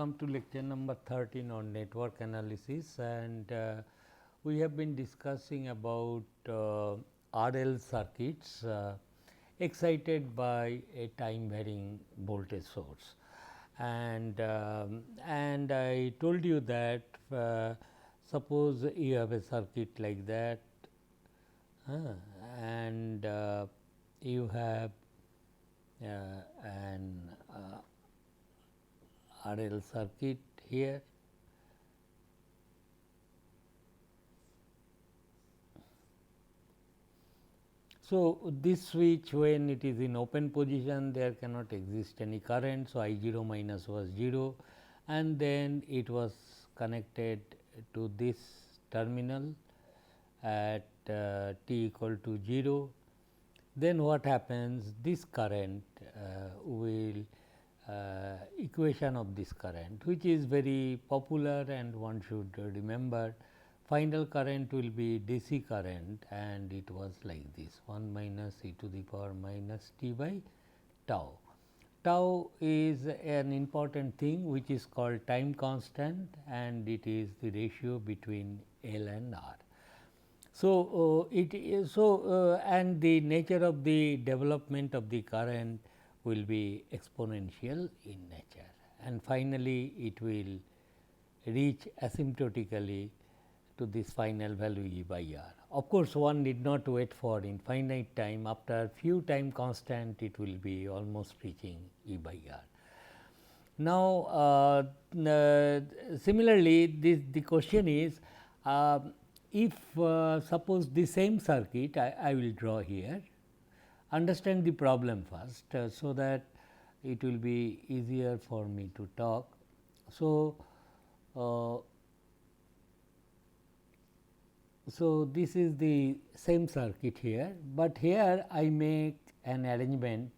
welcome to lecture number 13 on network analysis, and we have been discussing about RL circuits excited by a time varying voltage source. And I told you that suppose you have a circuit like that and you have an RL circuit here. So, this switch, when it is in open position, there cannot exist any current. So, I 0 minus was 0, and then it was connected to this terminal at t equal to 0. Then what happens? This current will equation of this current, which is very popular, and one should remember final current will be DC current, and it was like this 1 minus e to the power minus t by tau. Tau is an important thing which is called time constant, and it is the ratio between L and R. So, it is and the nature of the development of the current will be exponential in nature, and finally, it will reach asymptotically to this final value E by R. Of course, one need not wait for infinite time, after few time constant it will be almost reaching E by R. Now, similarly, the question is if suppose the same circuit I will draw here. Understand the problem first, so that it will be easier for me to talk. So, this is the same circuit here, but here I make an arrangement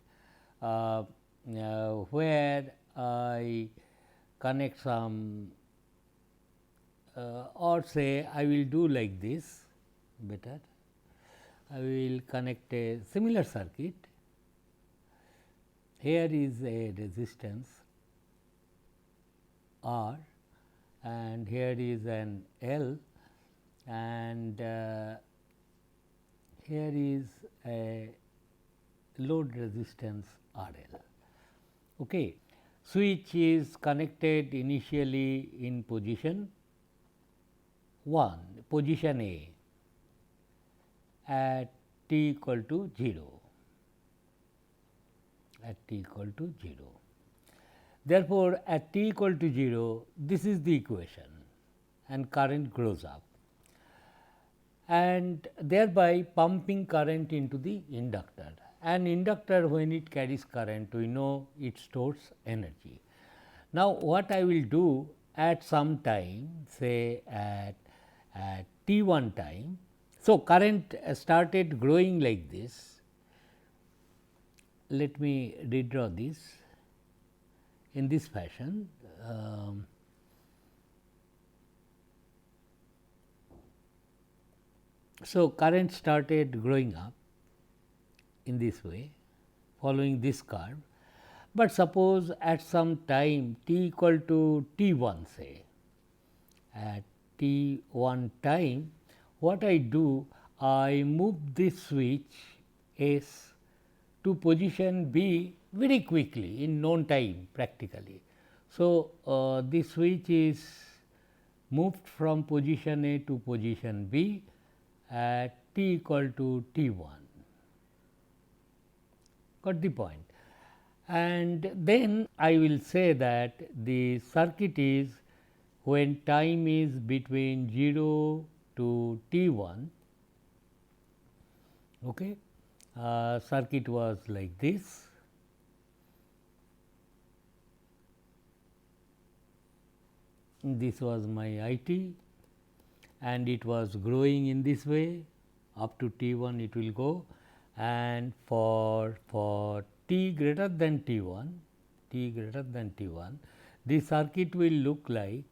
where I connect some or say I will do like this better. I will connect a similar circuit. Here is a resistance R, and here is an L, and here is a load resistance R L. Okay. Switch is connected initially in position 1, position A, at t equal to 0, at t equal to 0. Therefore, at t equal to 0, this is the equation, and current grows up, and thereby pumping current into the inductor. And inductor, when it carries current, we know it stores energy. Now, what I will do at some time, say at t 1 time. So, current started growing like this. Let me redraw this in this fashion. So, current started growing up in this way, following this curve, but suppose at some time t equal to t 1, say at t 1 time, what I do, I move this switch S to position B very quickly in known time practically. So, this switch is moved from position A to position B at t equal to t 1. Got the point? And then I will say that the circuit is, when time is between 0 to t 1, okay, circuit was like this. This was my I t, and it was growing in this way up to t 1 it will go, and for t greater than t 1, the circuit will look like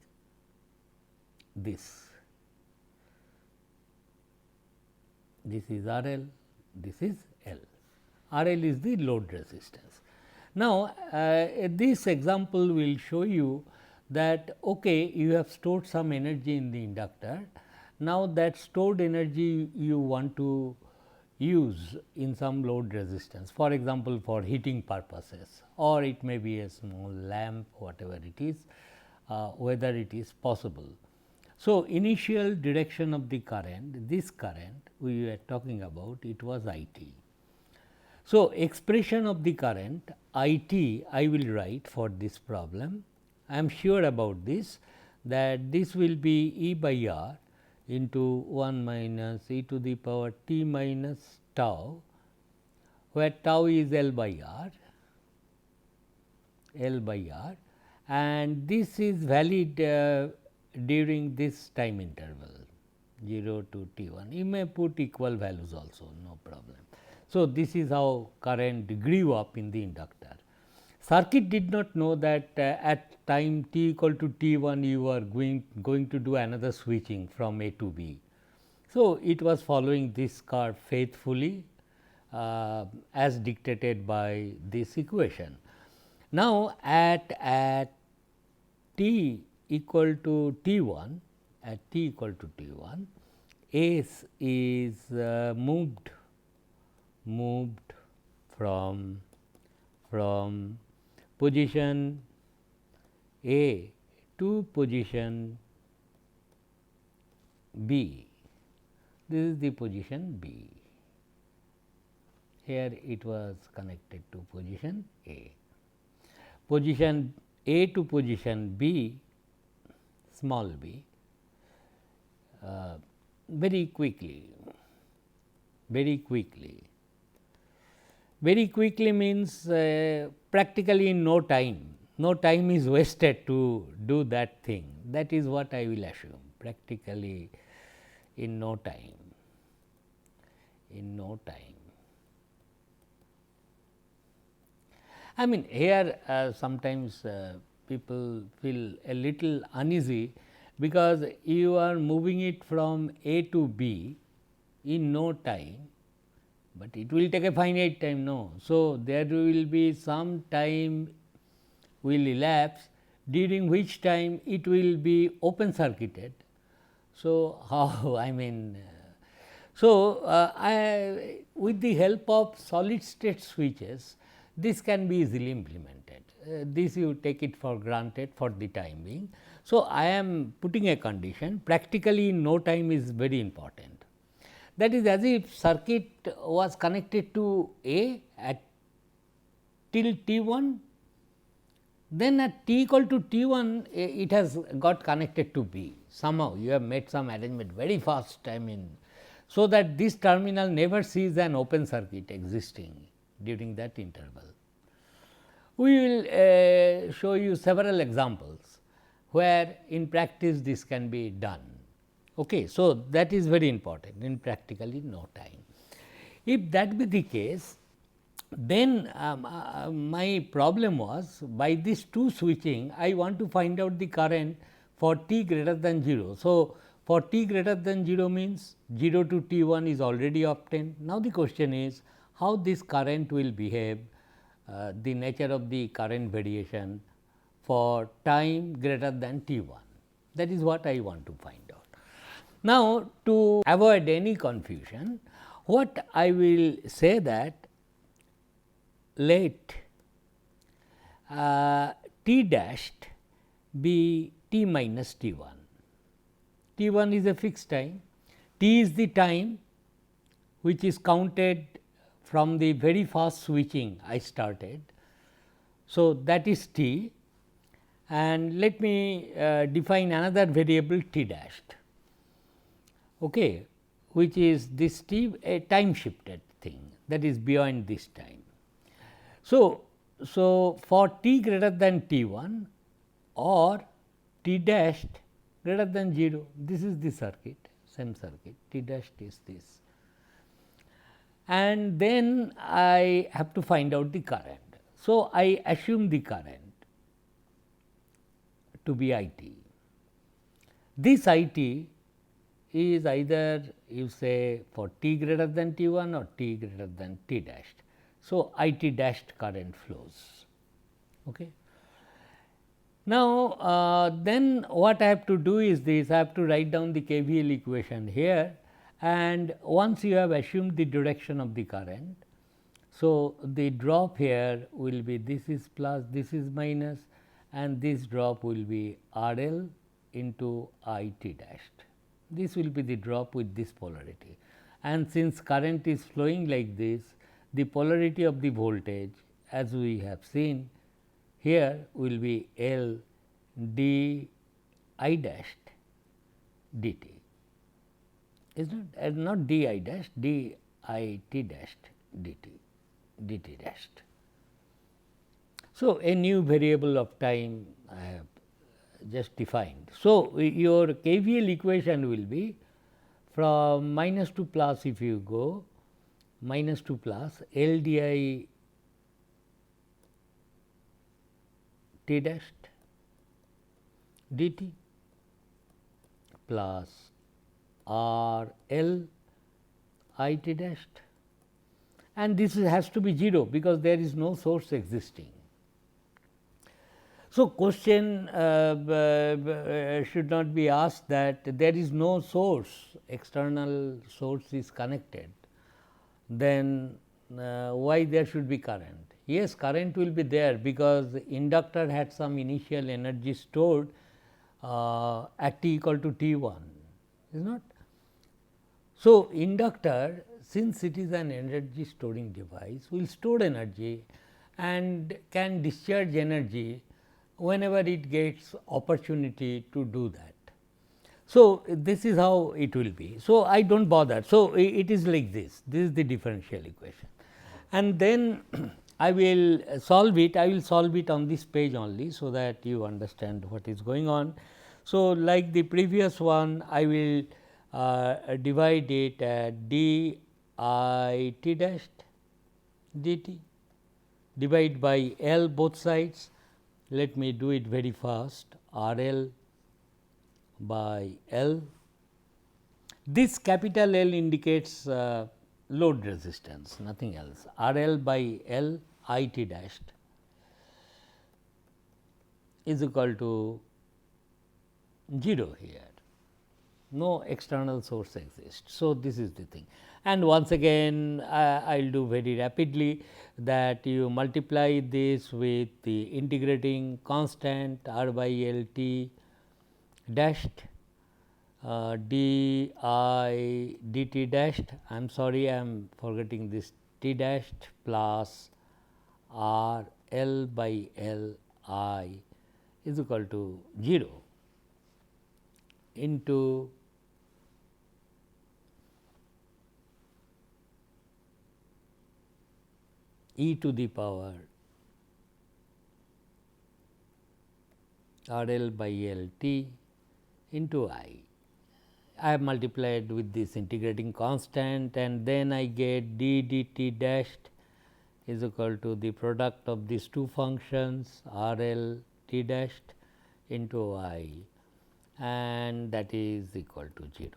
this. This is R L, this is L. R L is the load resistance. Now, this example will show you that okay, you have stored some energy in the inductor. Now, that stored energy you want to use in some load resistance, for example, for heating purposes, or it may be a small lamp, whatever it is, whether it is possible. So, initial direction of the current, this current we were talking about, it was I t. So, expression of the current I t I will write for this problem. I am sure about this, that this will be E by R into 1 minus e to the power t minus tau, where tau is L by R, and this is valid during this time interval 0 to t 1. You may put equal values also, no problem. So, this is how current grew up in the inductor. Circuit did not know that at time t equal to t 1 you are going to do another switching from A to B. So, it was following this curve faithfully as dictated by this equation. Now, at t equal to t 1, at t equal to t 1, S is moved from position A to position B. This is the position B. Here it was connected to position A. Position A to position B, small b, very quickly. Very quickly means practically in no time. No time is wasted to do that thing. That is what I will assume, practically in no time. I mean, here sometimes people feel a little uneasy, because you are moving it from A to B in no time, but it will take a finite time, no. So, there will be some time will elapse, during which time it will be open circuited. So, how I mean, with the help of solid state switches, this can be easily implemented. This you take it for granted for the time being. So, I am putting a condition, practically no time is very important. That is, as if circuit was connected to A at till t 1, then at t equal to t 1 it has got connected to B. Somehow you have made some arrangement very fast, I mean, so that this terminal never sees an open circuit existing during that interval. We will show you several examples where in practice this can be done. Okay. So, that is very important, in practically no time. If that be the case, then my problem was, by this two switching I want to find out the current for t greater than 0. So, for t greater than 0 means 0 to t 1 is already obtained. Now, the question is how this current will behave, the nature of the current variation for time greater than t 1. That is what I want to find out. Now, to avoid any confusion, what I will say that let t dashed be t minus t 1. T 1 is a fixed time, t is the time which is counted from the very first switching I started. So, that is t, and let me define another variable t dashed, okay, which is this t, a time shifted thing, that is beyond this time. So, for t greater than t 1 or t dashed greater than 0, this is the circuit, same circuit, t dashed is this, and then I have to find out the current. So, I assume the current to be I t. This I t is either you say for t greater than t 1 or t greater than t dashed. So, I t dashed current flows. Okay. Now, then what I have to do is this, I have to write down the KVL equation here, and once you have assumed the direction of the current. So, the drop here will be, this is plus, this is minus, and this drop will be R L into I T dashed. This will be the drop with this polarity, and since current is flowing like this, the polarity of the voltage, as we have seen here, will be L d I dashed dt, is not d I dashed, d I T dashed dt dashed. So, a new variable of time I have just defined. So, your KVL equation will be from minus to plus, if you go minus to plus L d I T dashed dt plus R L I T dashed, and this has to be 0 because there is no source existing. So, question should not be asked that there is no source, external source is connected, then why there should be current? Yes, current will be there because the inductor had some initial energy stored at t equal to t 1, is not. So, inductor, since it is an energy storing device, will store energy and can discharge energy whenever it gets opportunity to do that. So, this is how it will be. So, I do not bother. So, it is like this is the differential equation, and then I will solve it. I will solve it on this page only, so that you understand what is going on. So, like the previous one, I will divide it at d I T dashed dt, divide by L both sides. Let me do it very fast, R L by L. This capital L indicates load resistance, nothing else. R L by L I T dashed is equal to 0 here, no external source exists. So, this is the thing, and once again I will do very rapidly that you multiply this with the integrating constant R by L T dashed d I d t dashed, I am sorry, I am forgetting this t dashed plus R L by L I is equal to 0 into e to the power R L by L T into I. I have multiplied with this integrating constant, and then I get d d t dashed is equal to the product of these two functions R L t dashed into I, and that is equal to 0.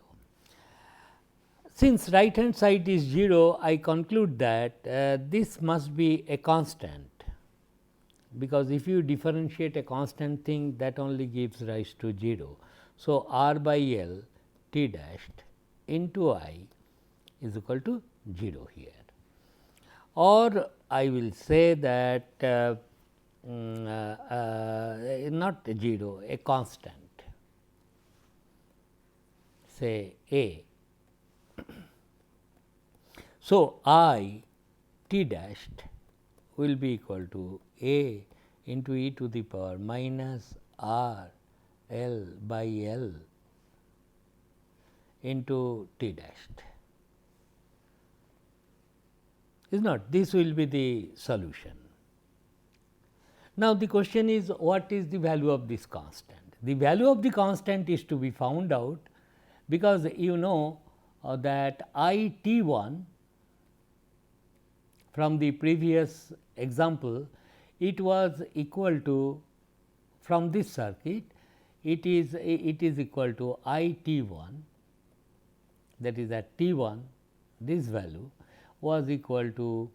Since right hand side is 0, I conclude that this must be a constant, because if you differentiate a constant thing, that only gives rise to 0. So, R by L t dashed into I is equal to 0 here, or I will say that not 0, a constant, say A. So, I t dashed will be equal to A into e to the power minus R L by L into t dashed, is not. This will be the solution. Now, the question is, what is the value of this constant? The value of the constant is to be found out, because you know that I t 1 from the previous example, it was equal to, from this circuit, it is equal to I t 1, that is at t 1, this value was equal to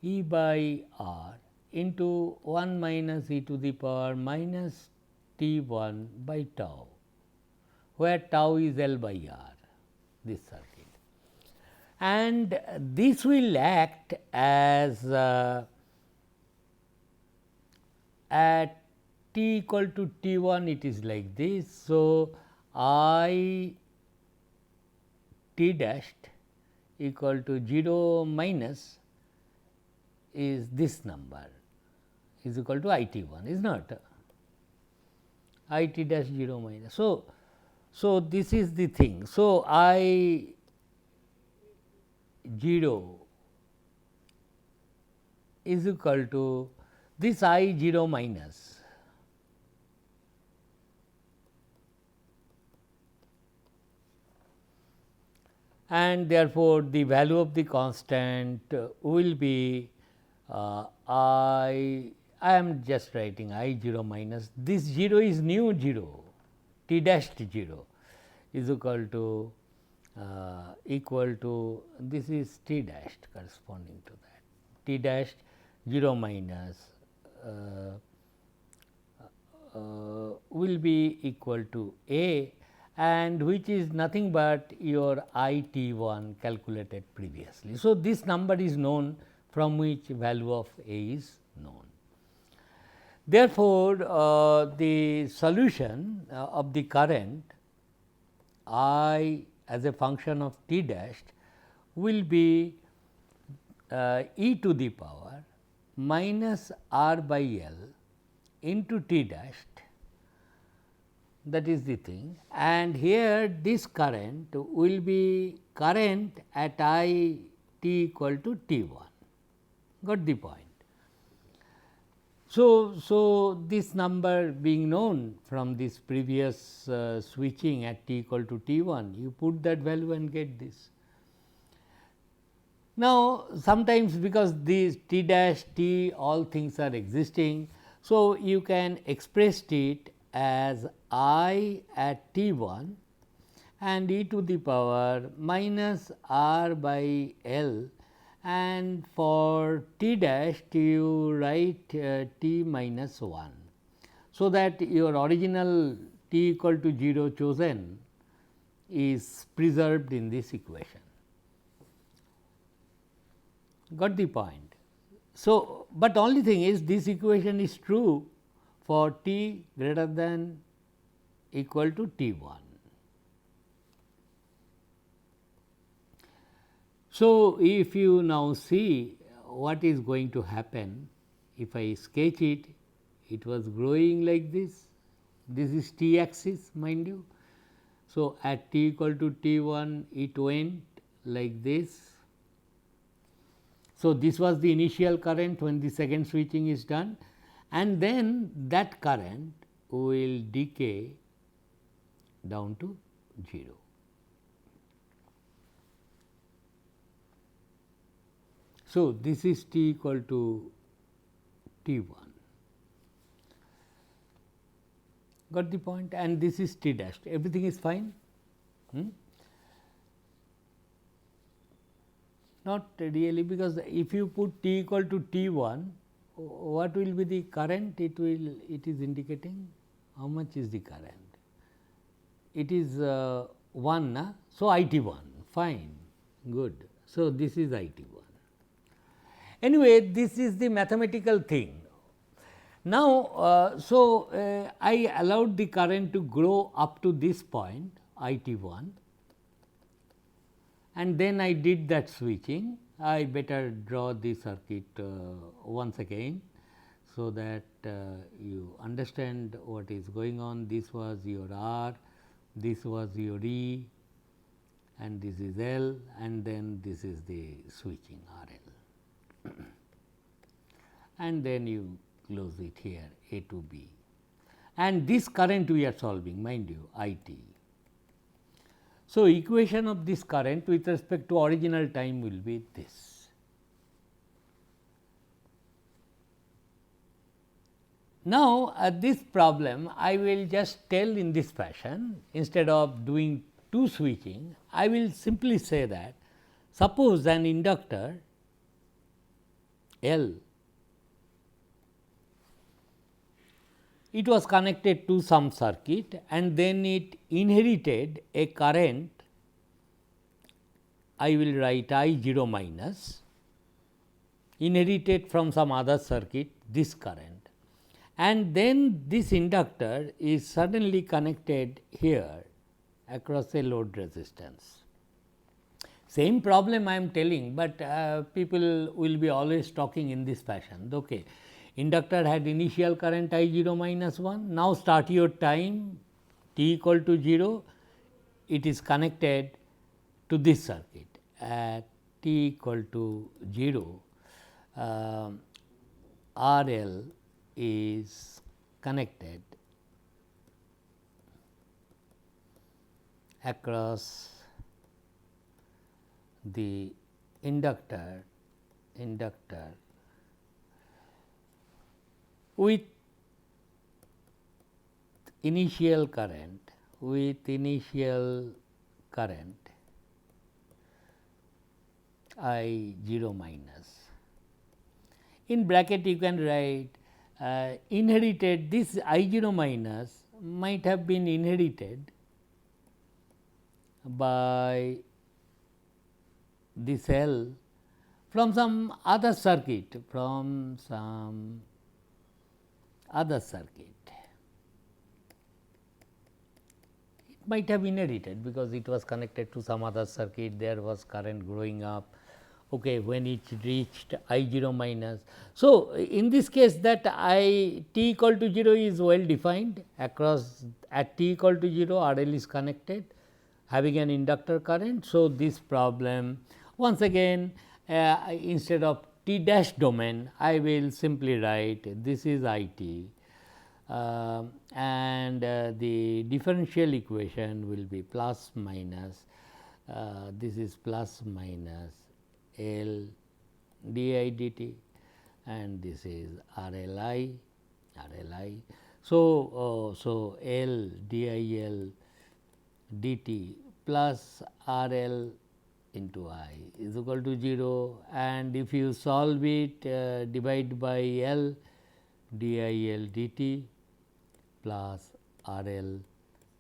E by R into 1 minus e to the power minus T 1 by tau, where tau is L by R, this circuit. And this will act as at t equal to T 1, it is like this. So, I t dashed equal to 0 minus is this number is equal to I t 1, is not I t dash 0 minus. So, this is the thing. So, I 0 is equal to this I 0 minus and therefore, the value of the constant will be I am just writing I 0 minus this 0 is new 0 t dashed 0 is equal to this is t dashed corresponding to that t dashed 0 minus will be equal to A, and which is nothing but your I t 1 calculated previously. So, this number is known from which value of A is known. Therefore, the solution of the current I as a function of t dashed will be e to the power minus r by L into t dashed, that is the thing, and here this current will be current at I t equal to T 1, got the point. So, this number being known from this previous switching at t equal to T 1, you put that value and get this. Now, sometimes because these t dash t all things are existing, so you can express it as I at t 1 and e to the power minus r by L, and for t dash you write t minus 1. So, that your original t equal to 0 chosen is preserved in this equation. Got the point. So, but only thing is this equation is true for t greater than equal to T 1. So, if you now see what is going to happen, if I sketch it, it was growing like this is t axis mind you. So, at t equal to T 1 it went like this. So, this was the initial current when the second switching is done, and then that current will decay down to 0. So, this is t equal to T 1, got the point, and this is t dashed, everything is fine. Not really, because if you put t equal to T 1, what will be the current? It is indicating how much is the current. It is 1, na? So, I t 1, fine, good. So, this is I t 1. Anyway, this is the mathematical thing. Now, I allowed the current to grow up to this point I t 1, and then I did that switching. I better draw the circuit once again, so that you understand what is going on. This was your R, this was your E, and this is L, and then this is the switching R L. And then you close it here A to B, and this current we are solving, mind you, I t. So, equation of this current with respect to original time will be this. Now, this problem I will just tell in this fashion, instead of doing two switching, I will simply say that suppose an inductor L it was connected to some circuit and then it inherited a current. I will write I 0 minus, inherited from some other circuit this current, and then this inductor is suddenly connected here across a load resistance. Same problem I am telling, but people will be always talking in this fashion. Okay. Inductor had initial current I 0 minus 1. Now, start your time t equal to 0, it is connected to this circuit at t equal to 0. R L is connected across the inductor with initial current I 0 minus. In bracket you can write inherited, this I 0 minus might have been inherited by this L from some other circuit, It might have inherited because it was connected to some other circuit, there was current growing up. Okay, when it reached I 0 minus. So, in this case that I t equal to 0 is well defined across at t equal to 0 R L is connected having an inductor current. So, this problem once again instead of t dash domain I will simply write this is I t and the differential equation will be plus minus this is plus minus L d I d t and this is R L I. So, so L d I L d t plus R L into I is equal to 0, and if you solve it divide by L d I L d t plus R L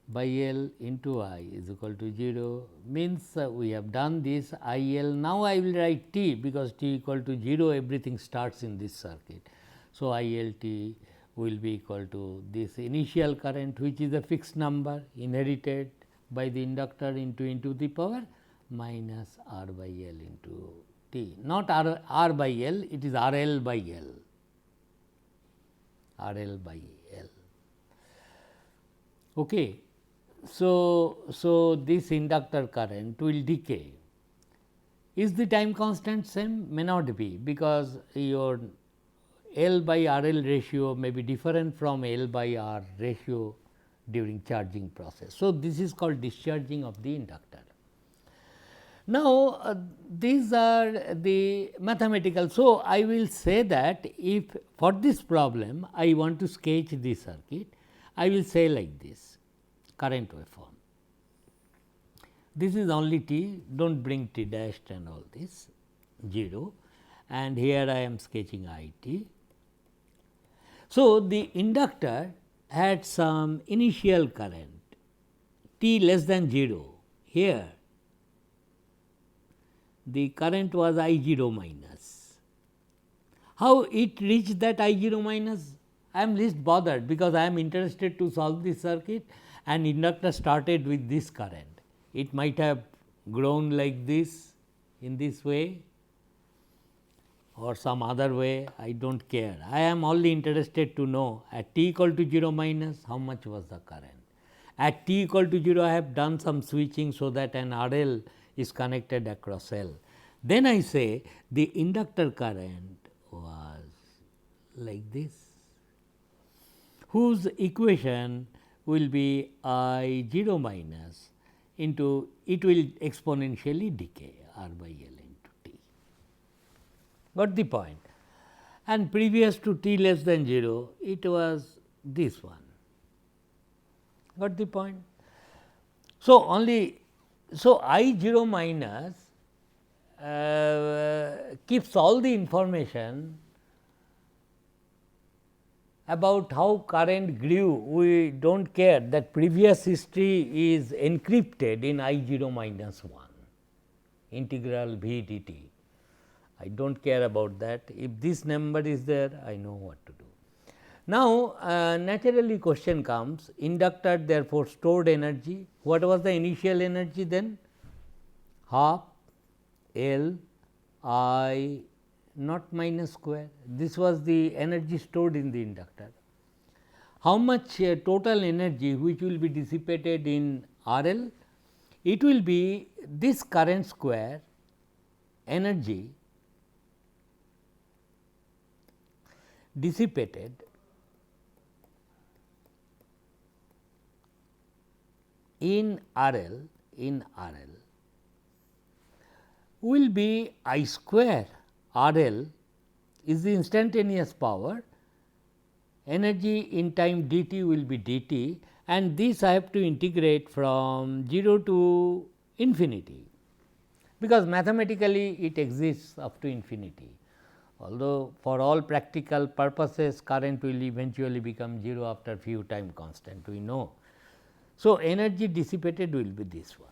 by L into I is equal to 0, means we have done this I L. Now, I will write t because t equal to 0 everything starts in this circuit. So, I L t will be equal to this initial current which is a fixed number inherited by the inductor into the power minus R by L into t, not R by L, it is R L by L, Okay. So, this inductor current will decay. Is the time constant same? May not be, because your L by R L ratio may be different from L by R ratio during charging process. So, this is called discharging of the inductor. Now, these are the mathematical. So, I will say that if for this problem I want to sketch the circuit, I will say like this current waveform. This is only t, do not bring t dashed and all this 0, and here I am sketching I t. So, the inductor had some initial current t less than 0, here the current was I 0 minus. How it reached that I 0 minus? I am least bothered, because I am interested to solve this circuit and inductor started with this current. It might have grown like this in this way or some other way, I do not care. I am only interested to know at t equal to 0 minus how much was the current. At t equal to 0 I have done some switching, so that an R L is connected across L. Then I say the inductor current was like this, whose equation will be I 0 minus into, it will exponentially decay R by L into t. Got the point? And previous to t less than 0, it was this one. Got the point? So, only so I 0 minus keeps all the information about how current grew, we do not care that previous history is encrypted in I 0 minus 1 integral v dt. I do not care about that. If this number is there, I know what to do. Now, naturally question comes, inductor therefore stored energy. What was the initial energy then? Half L I naught minus square. This was the energy stored in the inductor. How much total energy which will be dissipated in R L? It will be this current square energy dissipated in R L will be I square. R L is the instantaneous power, energy in time dt will be dt, and this I have to integrate from 0 to infinity, because mathematically it exists up to infinity. Although for all practical purposes current will eventually become 0 after few time constant, we know. So, energy dissipated will be this one.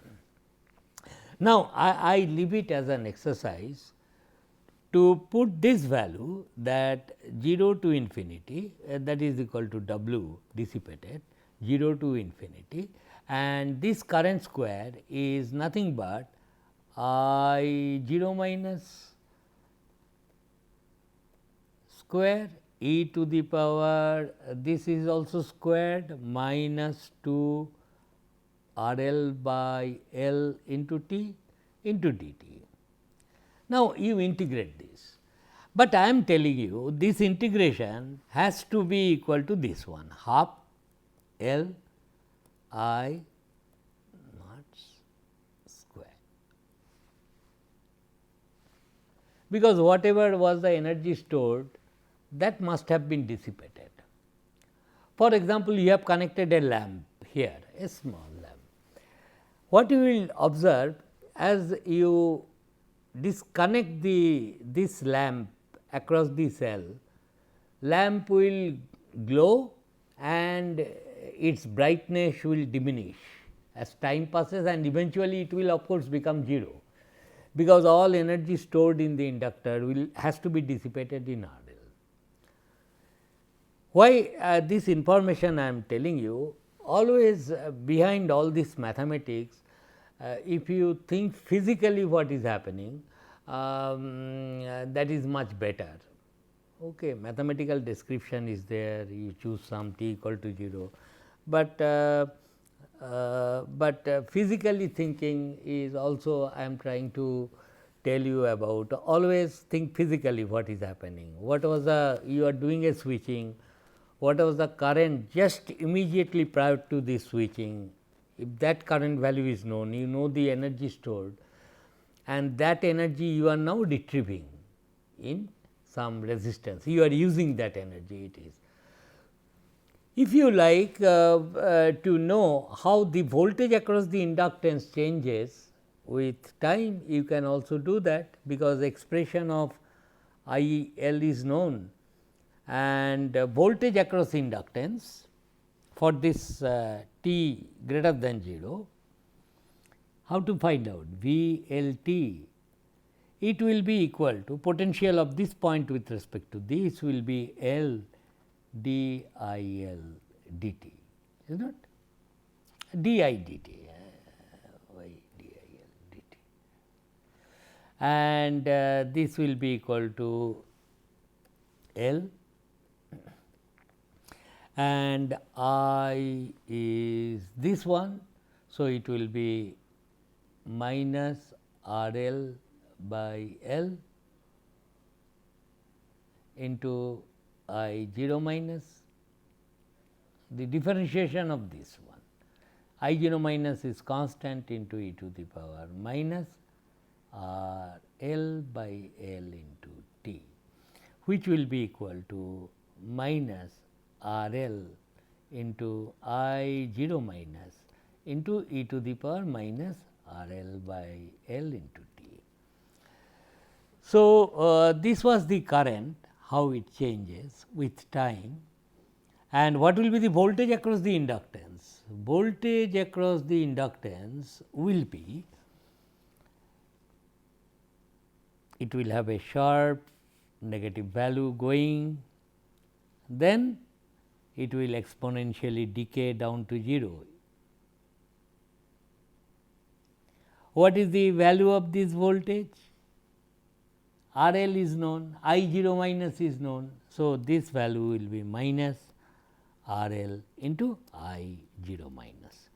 Now, I leave it as an exercise to put this value, that 0 to infinity, that is equal to W dissipated 0 to infinity, and this current square is nothing but I 0 minus square e to the power, this is also squared, minus 2 R L by L into T into dt. Now, you integrate this, but I am telling you this integration has to be equal to this one, half L I naught square, because whatever was the energy stored, that must have been dissipated. For example, you have connected a lamp here, a small lamp. What you will observe, as you disconnect this lamp across the cell, lamp will glow and its brightness will diminish as time passes, and eventually it will of course become 0, because all energy stored in the inductor has to be dissipated in R L. Why this information I am telling you? Always behind all this mathematics, if you think physically what is happening, that is much better. Okay, mathematical description is there, you choose some t equal to 0, but physically thinking is also I am trying to tell you about. Always think physically what is happening. What was you are doing a switching, what was the current just immediately prior to this switching. If that current value is known, you know the energy stored, and that energy you are now retrieving in some resistance, you are using that energy it is. If you like to know how the voltage across the inductance changes with time, you can also do that, because expression of I L is known, and voltage across inductance for this t greater than 0, how to find out? V L T, it will be equal to potential of this point with respect to this will be L d I L dt, is not d I dt, y d I L dt, and this will be equal to L, and I is this one. So, it will be minus R L by L into I 0 minus the differentiation of this one, I 0 minus is constant into e to the power minus R L by L into t, which will be equal to minus R L into I 0 minus into e to the power minus R L by L into t. So, this was the current, how it changes with time, And what will be the voltage across the inductance? Voltage across the inductance will be, it will have a sharp negative value going, then it will exponentially decay down to 0. What is the value of this voltage? R L is known, I 0 minus is known. So, this value will be minus R L into I 0 minus.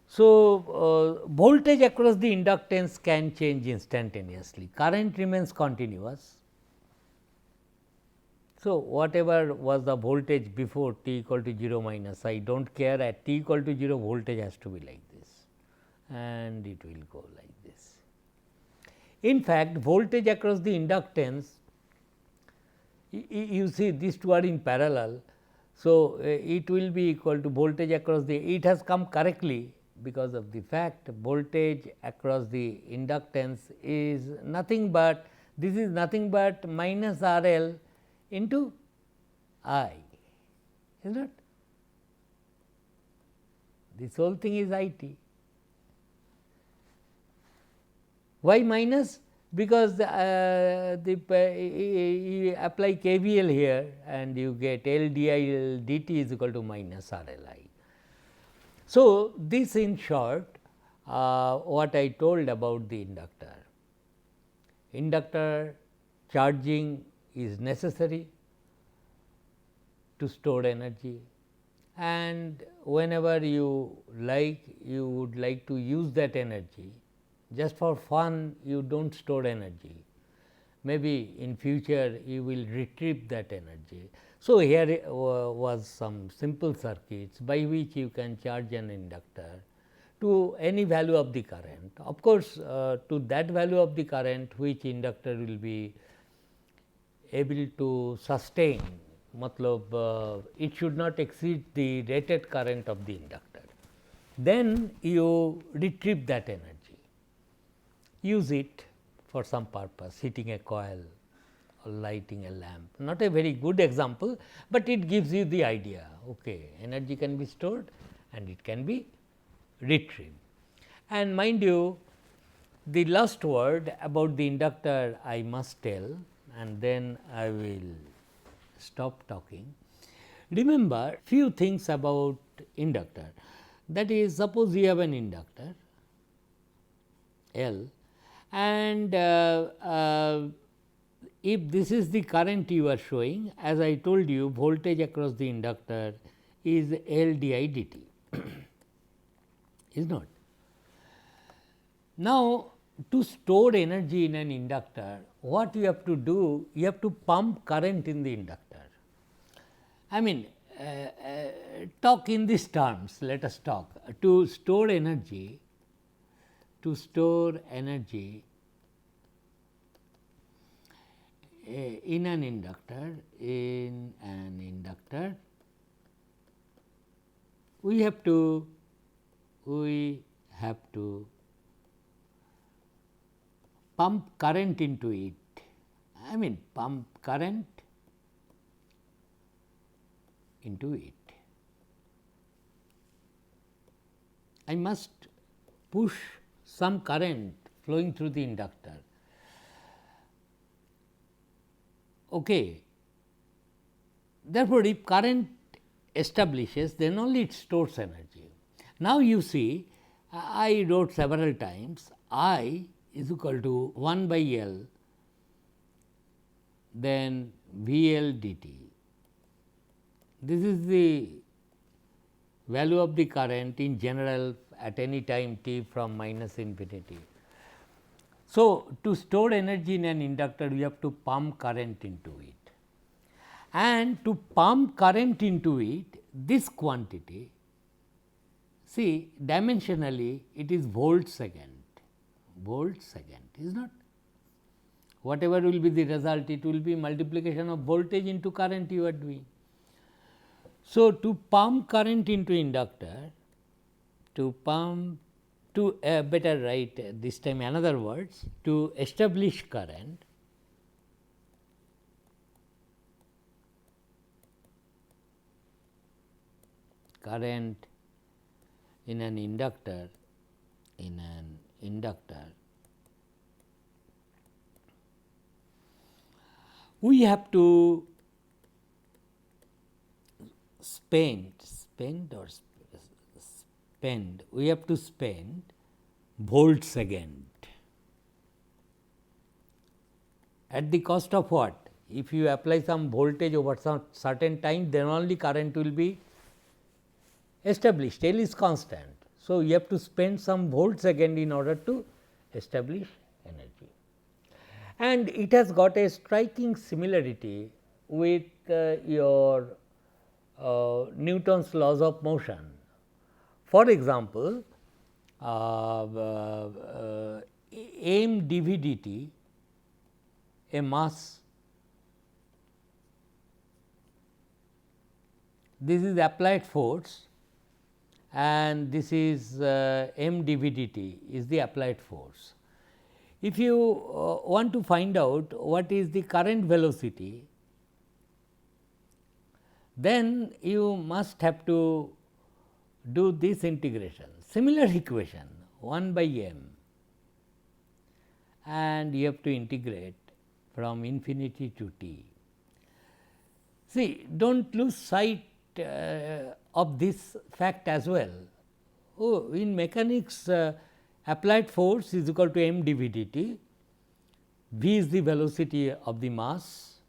So, voltage across the inductance can change instantaneously, current remains continuous. So, whatever was the voltage before t equal to 0 minus, I do not care, at t equal to 0 voltage has to be like this and it will go like this. In fact, voltage across the inductance, you see these two are in parallel. So, it will be equal to voltage across the, it has come correctly because of the fact voltage across the inductance is nothing but, this is nothing but minus R L into I, is not? This whole thing is I t. Why minus? Because you apply KVL here and you get L d I L dt is equal to minus R L I. So, this in short what I told about the inductor. Inductor charging is necessary to store energy, and whenever you like, you would like to use that energy. Just for fun, you do not store energy, maybe in future you will retrieve that energy. So, here was some simple circuits by which you can charge an inductor to any value of the current. Of course, to that value of the current which inductor will be able to sustain, matlab it should not exceed the rated current of the inductor. Then you retrieve that energy, use it for some purpose, heating a coil or lighting a lamp. Not a very good example, but it gives you the idea, okay, energy can be stored and it can be retrieved. And mind you, the last word about the inductor I must tell, and then I will stop talking. Remember few things about inductor, that is, suppose you have an inductor L, and if this is the current you are showing, as I told you, voltage across the inductor is L d I dt is not. Now, to store energy in an inductor, what you have to do? You have to pump current in the inductor. I mean, talk in these terms, let us talk. To store energy, in an inductor, we have to pump current into it. I mean, pump current into it. I must push some current flowing through the inductor. Okay. Therefore, if current establishes, then only it stores energy. Now, you see, I wrote several times I is equal to 1 by L, then V L dt. This is the value of the current in general at any time t from minus infinity. So, to store energy in an inductor, we have to pump current into it, and to pump current into it, this quantity, see, dimensionally it is volt second, is not. Whatever will be the result, it will be multiplication of voltage into current you are doing. So, to pump current into inductor, better write this time another words, to establish current, current in an inductor we have to spend we have to spend volt second at the cost of what? If you apply some voltage over some certain time, then only current will be established, L is constant. So, you have to spend some volt second in order to establish energy. And it has got a striking similarity with your Newton's laws of motion. For example, m dv dt, a mass, this is applied force and this is m dv dt is the applied force. If you want to find out what is the current velocity, then you must have to do this integration, similar equation 1 by m, and you have to integrate from infinity to t. See, do not lose sight of this fact as well. Oh, in mechanics, applied force is equal to m dv dt, v is the velocity of the mass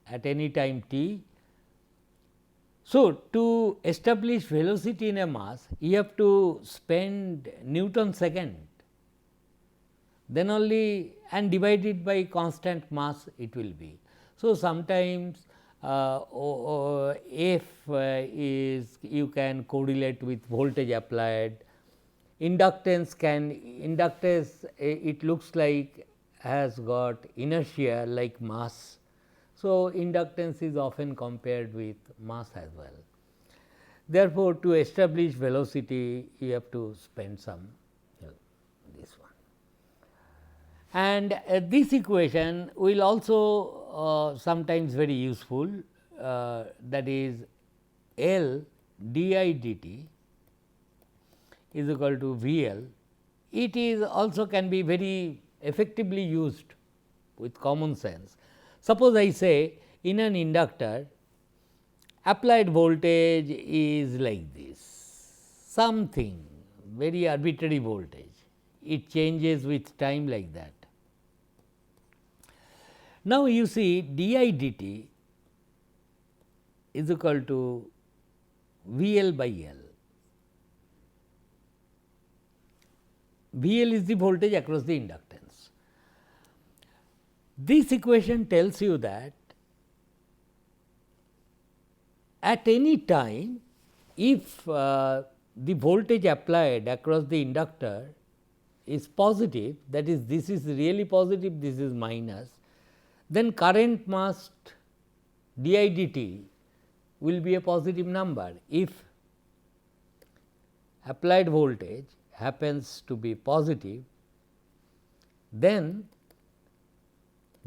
at any time t. So, to establish velocity in a mass, you have to spend Newton second, then only, and divide it by constant mass it will be. So, sometimes F is you can correlate with voltage applied, inductance it looks like has got inertia like mass. So, inductance is often compared with mass as well. Therefore, to establish velocity you have to spend some this one. And this equation will also sometimes very useful, that is L d I dt is equal to V L. It is also can be very effectively used with common sense. Suppose I say in an inductor applied voltage is like this, something very arbitrary voltage, it changes with time like that. Now, you see d I dt is equal to V L by L. V L is the voltage across the inductance. This equation tells you that at any time, if the voltage applied across the inductor is positive, that is this is really positive, this is minus, then current must d I dt will be a positive number. If applied voltage happens to be positive, then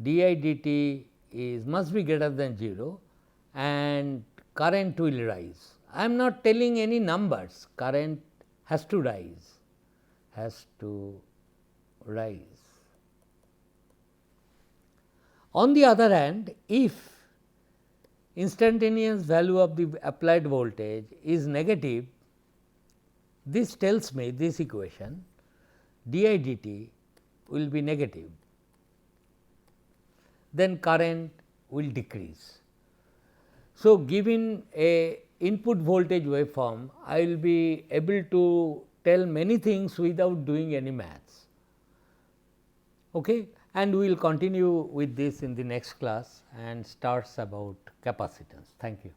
d I dt is must be greater than 0 and current will rise. I am not telling any numbers, current has to rise, On the other hand, if instantaneous value of the applied voltage is negative, this tells me this equation d I dt will be negative, then current will decrease. So, given a input voltage waveform, I will be able to tell many things without doing any maths. Okay? And we will continue with this in the next class and starts about capacitance. Thank you.